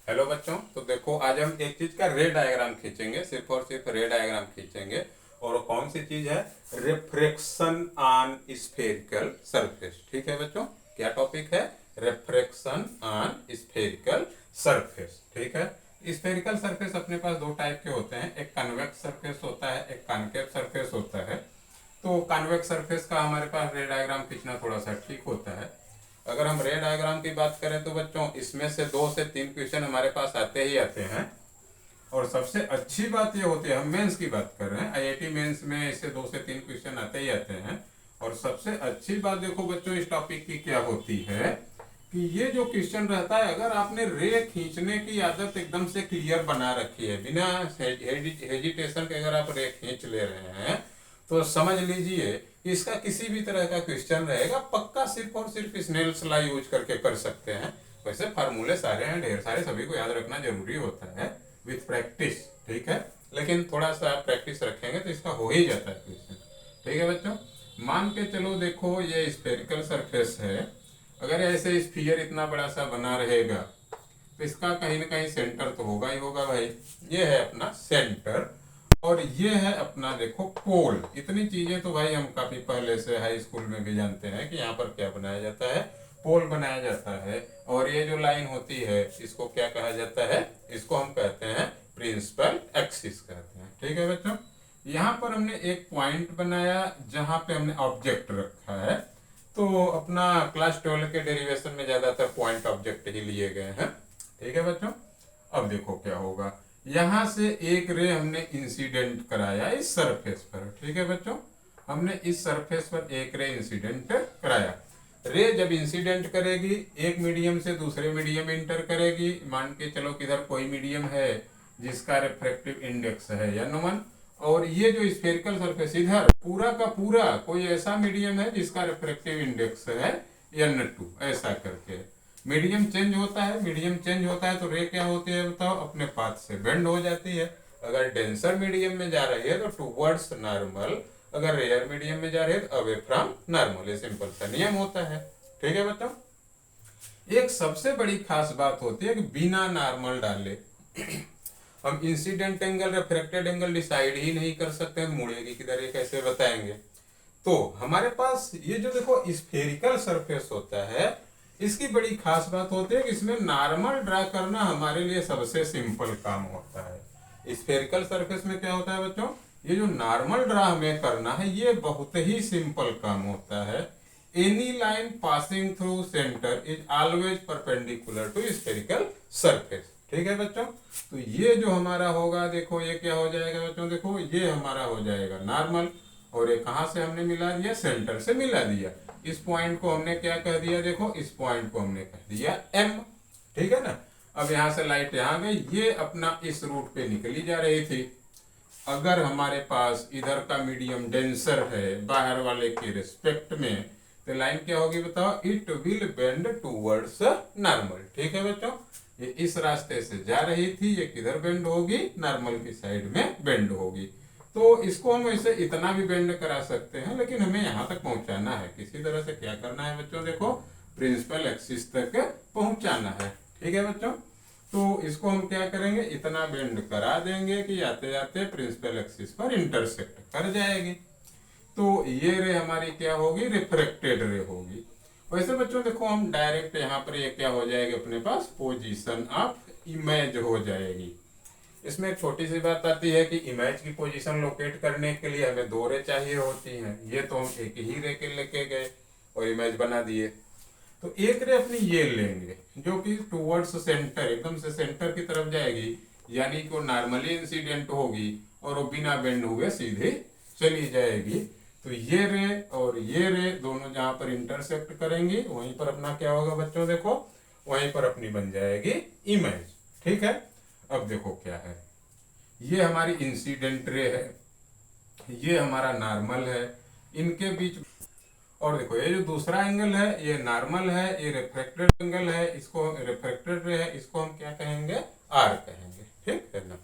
Hello बच्चों, तो देखो आज हम एक चीज का रे डायग्राम खींचेंगे, सिर्फ और सिर्फ रे डायग्राम खींचेंगे। और वो कौन सी चीज है? Refraction on spherical surface. ठीक है बच्चों, क्या टॉपिक है? Refraction on spherical surface. ठीक है। स्फेरिकल सरफेस अपने पास दो टाइप के होते हैं, एक कन्वेक्स सरफेस होता है, एक कॉनकेव सरफेस होता है। तो कॉन्वेक्स सरफेस का हमारे पास रे डायग्राम खींचना थोड़ा सा ठीक होता है। अगर हम रे डायग्राम की बात करें तो बच्चों इसमें से 2 से 3 क्वेश्चन हमारे पास आते ही आते हैं। और सबसे अच्छी बात ये होती है, हम मेंस की बात कर रहे हैं, आईआईटी मेंस में इससे 2 से 3 क्वेश्चन आते ही आते हैं। और सबसे अच्छी बात देखो बच्चों इस टॉपिक की क्या होती है कि ये जो क्वेश्चन रहता है, अगर आपने रे खींचने की आदत एकदम से क्लियर बना रखी है, बिना हेजिटेशन के अगर आप रे खींच ले रहे हैं, तो समझ लीजिए इसका किसी भी तरह का क्वेश्चन रहेगा पक्का सिर्फ और सिर्फ स्नेल्स लॉ यूज करके कर सकते हैं। वैसे फार्मूले सारे हैं, ढेर सारे, सभी को याद रखना जरूरी होता है विथ प्रैक्टिस। ठीक है, लेकिन थोड़ा सा आप प्रैक्टिस रखेंगे तो इसका हो ही जाता है क्वेश्चन। ठीक है बच्चों, मान के चलो देखो ये स्फेरिकल सरफेस है। अगर ऐसे स्फीयर इतना बड़ा सा बना रहेगा तो इसका कहीं ना कहीं सेंटर तो होगा ही होगा भाई। ये है अपना सेंटर और ये है अपना देखो पोल। इतनी चीजें तो भाई हम काफी पहले से हाई स्कूल में भी जानते हैं कि यहाँ पर क्या बनाया जाता है, पोल बनाया जाता है। और ये जो लाइन होती है इसको क्या कहा जाता है? इसको हम कहते हैं प्रिंसिपल एक्सिस कहते हैं। ठीक है बच्चों, यहाँ पर हमने एक पॉइंट बनाया जहां पे हमने ऑब्जेक्ट रखा है। तो अपना क्लास 12 के डेरिवेशन में ज्यादातर पॉइंट ऑब्जेक्ट ही लिए गए हैं। ठीक है बच्चों, अब देखो क्या होगा। यहां से एक रे हमने इंसिडेंट कराया इस सरफेस पर। ठीक है बच्चों, हमने इस सरफेस पर एक रे इंसिडेंट कराया। रे जब इंसिडेंट करेगी एक मीडियम से दूसरे मीडियम में इंटर करेगी। मान के चलो कि इधर कोई मीडियम है जिसका रिफ्रैक्टिव इंडेक्स है n1, और ये जो स्फेरिकल सरफेस इधर पूरा का पूरा कोई ऐसा मीडियम है जिसका रिफ्रैक्टिव इंडेक्स है n2। ऐसा करके मीडियम चेंज होता है, मीडियम चेंज होता है तो रे क्या होती है बताओ? अपने पाथ से बेंड हो जाती है। अगर डेंसर मीडियम में जा रही है तो टूवर्ड्स नॉर्मल, अगर रेयर मीडियम में जा रही है तो अवे फ्रॉम नॉर्मल। ये सिंपल सा नियम होता है। ठीक है बच्चों, एक सबसे बड़ी खास बात होती है कि बिना नॉर्मल डाले हम incident angle refracted angle decide ही नहीं कर सकते हैं। मुड़ेगी किधर ये कैसे बताएंगे? तो हमारे पास ये जो देखो स्फेरिकल सरफेस होता है, इसकी बड़ी खास बात होती है कि इसमें नॉर्मल ड्रा करना हमारे लिए सबसे सिंपल काम होता है। स्फेरिकल सरफेस में क्या होता है बच्चों? ये जो नॉर्मल ड्रा हमें करना है ये बहुत ही सिंपल काम होता है। Any line passing through centre is always perpendicular to spherical surface. ठीक है बच्चों, तो ये जो हमारा होगा देखो ये क्या हो जाएगा बच्चों? देखो ये हमारा हो जाएगा नॉर्मल, और ये कहां से हमने मिला दिया? सेंटर से मिला दिया। इस पॉइंट को हमने क्या कह दिया? देखो इस पॉइंट को हमने कह दिया M। ठीक है ना। अब यहां से लाइट यहां गई, ये अपना इस रूट पे निकली जा रही थी। अगर हमारे पास इधर का मीडियम डेंसर है बाहर वाले के रिस्पेक्ट में, तो लाइन क्या होगी बताओ? It will bend towards normal. ठीक है बच्चों, ये इस रास्ते से जा रही थी, ये किधर बेंड होगी? नॉर्मल की साइड में बेंड होगी। तो इसको हम ऐसे इतना भी बेंड करा सकते हैं, लेकिन हमें यहां तक पहुंचाना है। किसी तरह से क्या करना है बच्चों? देखो प्रिंसिपल एक्सिस तक पहुंचाना है। ठीक है बच्चों, तो इसको हम क्या करेंगे? इतना बेंड करा देंगे कि आते जाते प्रिंसिपल एक्सिस पर इंटरसेक्ट कर जाएगी। तो ये रे हमारी क्या होगी? रिफ्रैक्टेड रे होगी। वैसे बच्चों देखो हम डायरेक्ट यहाँ पर ये क्या हो जाएगी? अपने पास पोजीशन ऑफ इमेज हो जाएगी। इसमें एक छोटी सी बात आती है कि इमेज की पोजीशन लोकेट करने के लिए हमें 2 रे चाहिए होती हैं। ये तो हम एक ही रे के लेके गए और इमेज बना दिए। तो एक रे अपनी ये लेंगे जो कि टूवर्ड्स सेंटर, एकदम से सेंटर की तरफ जाएगी, यानी कि वो नॉर्मली इंसिडेंट होगी और वो बिना बेंड हुए सीधे चली जाएगी। तो ये रे और ये रे दोनों जहां पर इंटरसेक्ट करेंगी वहीं पर अपना क्या होगा बच्चों? देखो वहीं पर अपनी बन जाएगी इमेज। ठीक है, अब देखो क्या है, ये हमारी इंसिडेंट रे है, ये हमारा नॉर्मल है, इनके बीच। और देखो ये जो दूसरा एंगल है ये नॉर्मल है, ये रिफ्रैक्टेड एंगल है, इसको रिफ्रैक्टेड रे है, इसको हम क्या कहेंगे? R कहेंगे। ठीक है ना।